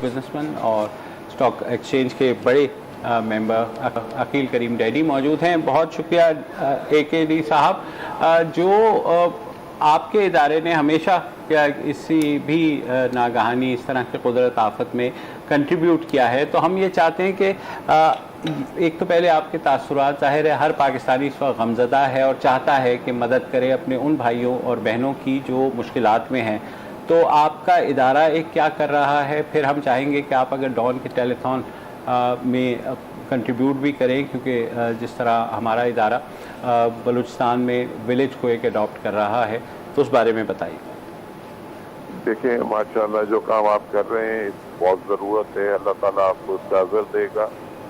Businessman और stock exchange के बड़े मेंबर अकील करीम डैडी मौजूद हैं। बहुत शुक्रिया AKD साहब, जो आपके इदारे ने हमेशा किसी भी नागहानी इस तरह के कुदरत आफत में कंट्रीब्यूट किया है। तो हम ये चाहते हैं कि एक तो पहले आपके तासुरात, ज़ाहिर है हर पाकिस्तानी इस वक्त गमज़दा है और चाहता है कि मदद करे अपने उन भाइयों और बहनों की जो मुश्किलात में हैं। तो आपका इदारा एक क्या कर रहा है, फिर हम चाहेंगे कि आप अगर डॉन के टेलीथॉन में कंट्रीब्यूट भी करें, क्योंकि जिस तरह हमारा इदारा बलूचिस्तान में विलेज को एक अडॉप्ट कर रहा है, तो उस बारे में बताइए। देखिए, माशाल्लाह जो काम आप कर रहे हैं बहुत ज़रूरत है। अल्लाह ताला आपको उसका अज़र देगा।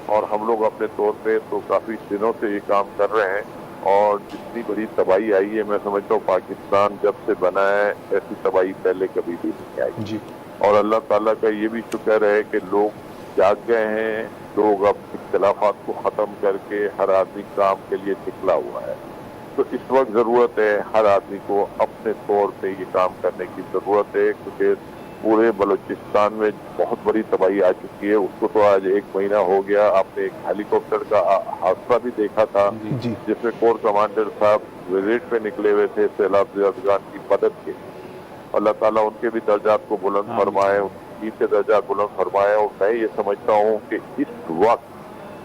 और हम लोग अपने तौर पे तो काफ़ी दिनों से ये काम कर रहे हैं, और जितनी बड़ी तबाही आई है, मैं समझता हूँ पाकिस्तान जब से बना है ऐसी तबाही पहले कभी भी नहीं आई जी। और अल्लाह ताला का ये भी शुक्र है कि लोग जाग गए हैं। लोग अब इख्तिलाफात को ख़त्म करके हर आदमी काम के लिए निकला हुआ है। तो इस वक्त ज़रूरत है हर आदमी को अपने तौर पे ये काम करने की ज़रूरत है, क्योंकि पूरे बलूचिस्तान में बहुत बड़ी तबाही आ चुकी है। उसको तो आज 1 महीना हो गया। आपने एक हेलीकॉप्टर का हादसा भी देखा था जिसमें कोर कमांडर साहब विजिट पे निकले हुए थे सैलाब ज़दगान की मदद के। अल्लाह ताला उनके भी दर्जात को बुलंद फरमाए, उनकी के दर्जात बुलंद फरमाए। और मैं ये समझता हूँ कि इस वक्त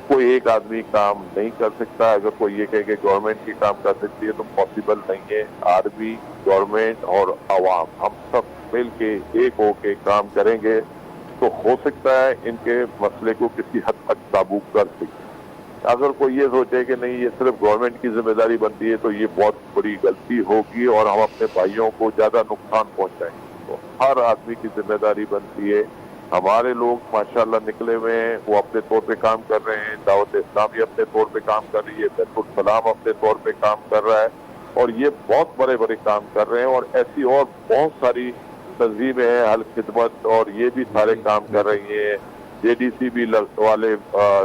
कोई एक आदमी काम नहीं कर सकता। अगर कोई ये कहे कि गवर्नमेंट की काम कर सकती है तो पॉसिबल नहीं है। आर्मी, गवर्नमेंट और आवाम हम सब मिल के एक होके काम करेंगे तो हो सकता है इनके मसले को किसी हद तक काबू कर सके। अगर कोई ये सोचे कि नहीं ये सिर्फ गवर्नमेंट की जिम्मेदारी बनती है तो ये बहुत बड़ी गलती होगी और हम अपने भाइयों को ज्यादा नुकसान पहुंचाएंगे। तो हर आदमी की जिम्मेदारी बनती है। हमारे लोग माशाल्लाह निकले हुए हैं, वो अपने तौर पे काम कर रहे हैं। दावत इस्लामी अपने तौर पे काम कर रही है, बैतुल सलाम अपने तौर पे काम कर रहा है, और ये बहुत बड़े बड़े काम कर रहे हैं। और ऐसी और बहुत सारी तंजीमें हैं, अल खिदमत, और ये भी सारे काम कर रही हैं। JDC भी वाले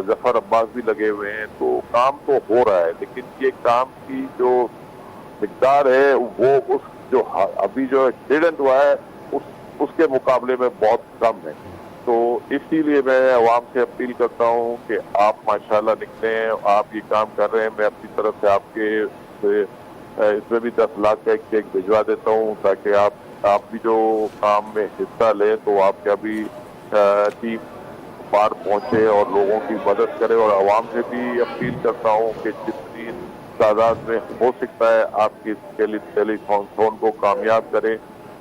जफर अब्बास भी लगे हुए हैं। तो काम तो हो रहा है, लेकिन ये काम की जो मिकदार है वो उस जो अभी जो एक्सीडेंट हुआ है उसके मुकाबले में बहुत कम है। तो इसीलिए मैं अवाम से अपील करता हूँ कि आप माशाल्लाह निकले हैं, आप ये काम कर रहे हैं। मैं अपनी तरफ से आपके इसमें भी 10 लाख का एक चेक भिजवा देता हूँ, ताकि आप भी जो काम में हिस्सा लें तो आपका भी टीम पार पहुंचे और लोगों की मदद करे। और अवाम से भी अपील करता हूँ कि जितनी तादाद में हो सकता है आपकी टेलीथॉन को कामयाब करें,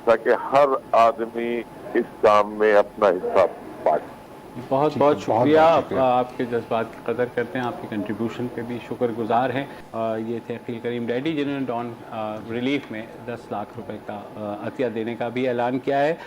ताकि हर आदमी इस काम में अपना हिस्सा पाए। बहुत बहुत शुक्रिया। आपके जज्बात की कदर करते हैं, आपके कंट्रीब्यूशन पे भी शुक्रगुजार हैं। ये थे अकील करीम डैडी, जिन्होंने डॉन रिलीफ में 10 लाख रुपए का अतिया देने का भी ऐलान किया है।